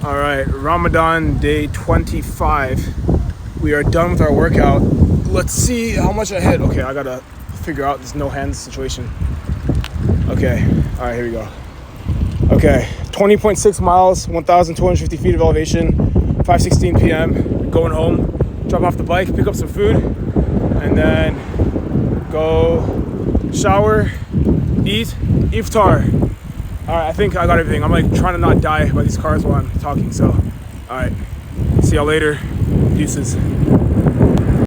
All right, Ramadan day 25. We are done with our workout. Let's see how much I hit. Okay, I gotta figure out this no hands situation. Okay, all right, here we go. Okay, 20.6 miles, 1,250 feet of elevation, 5:16 p.m. Going home, drop off the bike, pick up some food, and then go shower, eat, iftar. All right, I think I got everything. I'm like trying to not die by these cars while I'm talking. So, all right, see y'all later. Deuces.